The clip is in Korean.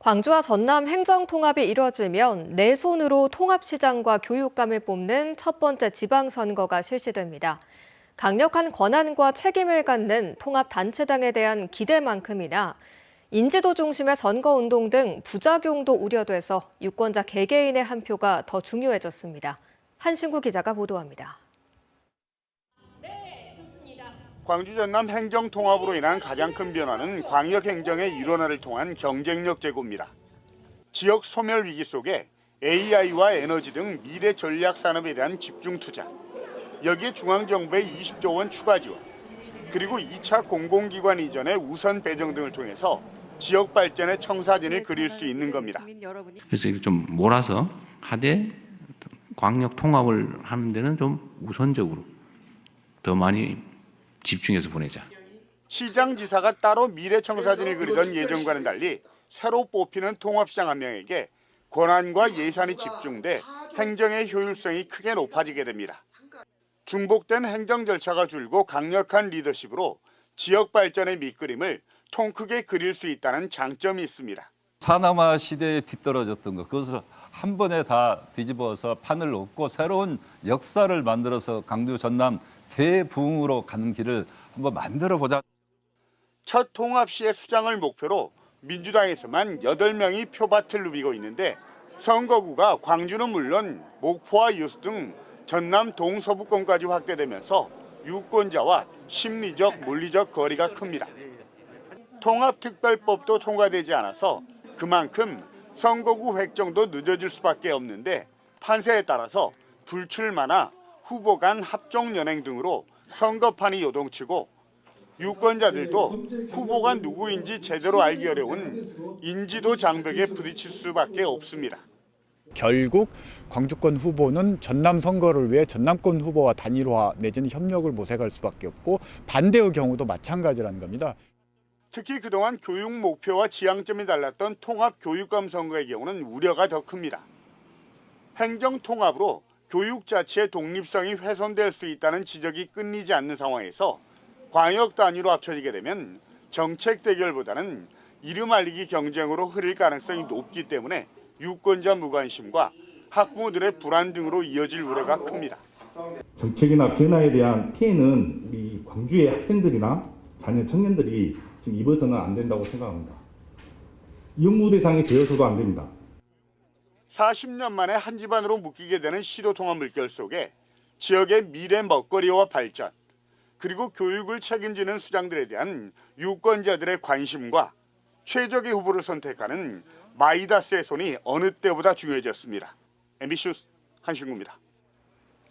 광주와 전남 행정통합이 이뤄지면 내 손으로 통합시장과 교육감을 뽑는 첫 번째 지방선거가 실시됩니다. 강력한 권한과 책임을 갖는 통합단체당에 대한 기대만큼이나 인지도 중심의 선거운동 등 부작용도 우려돼서 유권자 개개인의 한 표가 더 중요해졌습니다. 한신구 기자가 보도합니다. 광주 전남 행정통합으로 인한 가장 큰 변화는 광역행정의 일원화를 통한 경쟁력 제고입니다. 지역 소멸 위기 속에 AI와 에너지 등 미래 전략 산업에 대한 집중 투자, 여기에 중앙정부의 20조 원 추가 지원, 그리고 2차 공공기관 이전의 우선 배정 등을 통해서 지역 발전의 청사진을 그릴 수 있는 겁니다. 그래서 좀 몰아서 하되 광역 통합을 하는 데는 좀 우선적으로 더 많이 집중해서 보내자. 시장지사가 따로 미래 청사진을 그리던 예전과는 달리 새로 뽑히는 통합시장 한 명에게 권한과 예산이 집중돼 행정의 효율성이 크게 높아지게 됩니다. 중복된 행정 절차가 줄고 강력한 리더십으로 지역 발전의 밑그림을 통 크게 그릴 수 있다는 장점이 있습니다. 산업화 시대에 뒤떨어졌던 것, 그것을 한 번에 다 뒤집어서 판을 놓고 새로운 역사를 만들어서 광주 전남 대부흥으로 가는 길을 한번 만들어보자. 첫 통합시의 수장을 목표로 민주당에서만 8명이 표밭을 누비고 있는데 선거구가 광주는 물론 목포와 여수 등 전남 동서부권까지 확대되면서 유권자와 심리적, 물리적 거리가 큽니다. 통합특별법도 통과되지 않아서 그만큼 선거구 획정도 늦어질 수밖에 없는데 판세에 따라서 불출마나 후보 간 합종 연행 등으로 선거판이 요동치고 유권자들도 후보가 누구인지 제대로 알기 어려운 인지도 장벽에 부딪힐 수밖에 없습니다. 결국 광주권 후보는 전남 선거를 위해 전남권 후보와 단일화 내지는 협력을 모색할 수밖에 없고 반대의 경우도 마찬가지라는 겁니다. 특히 그동안 교육 목표와 지향점이 달랐던 통합교육감 선거의 경우는 우려가 더 큽니다. 행정통합으로 교육 자체의 독립성이 훼손될 수 있다는 지적이 끊이지 않는 상황에서 광역 단위로 합쳐지게 되면 정책 대결보다는 이름 알리기 경쟁으로 흐를 가능성이 높기 때문에 유권자 무관심과 학부모들의 불안 등으로 이어질 우려가 큽니다. 정책이나 변화에 대한 피해는 우리 광주의 학생들이나 자녀 청년들이 지금 입어서는 안 된다고 생각합니다. 연구 대상이 되어서도 안 됩니다. 40년 만에 한 집안으로 묶이게 되는 시도통합 물결 속에 지역의 미래 먹거리와 발전, 그리고 교육을 책임지는 수장들에 대한 유권자들의 관심과 최적의 후보를 선택하는 마이다스의 손이 어느 때보다 중요해졌습니다. MBC 뉴스 한신구입니다.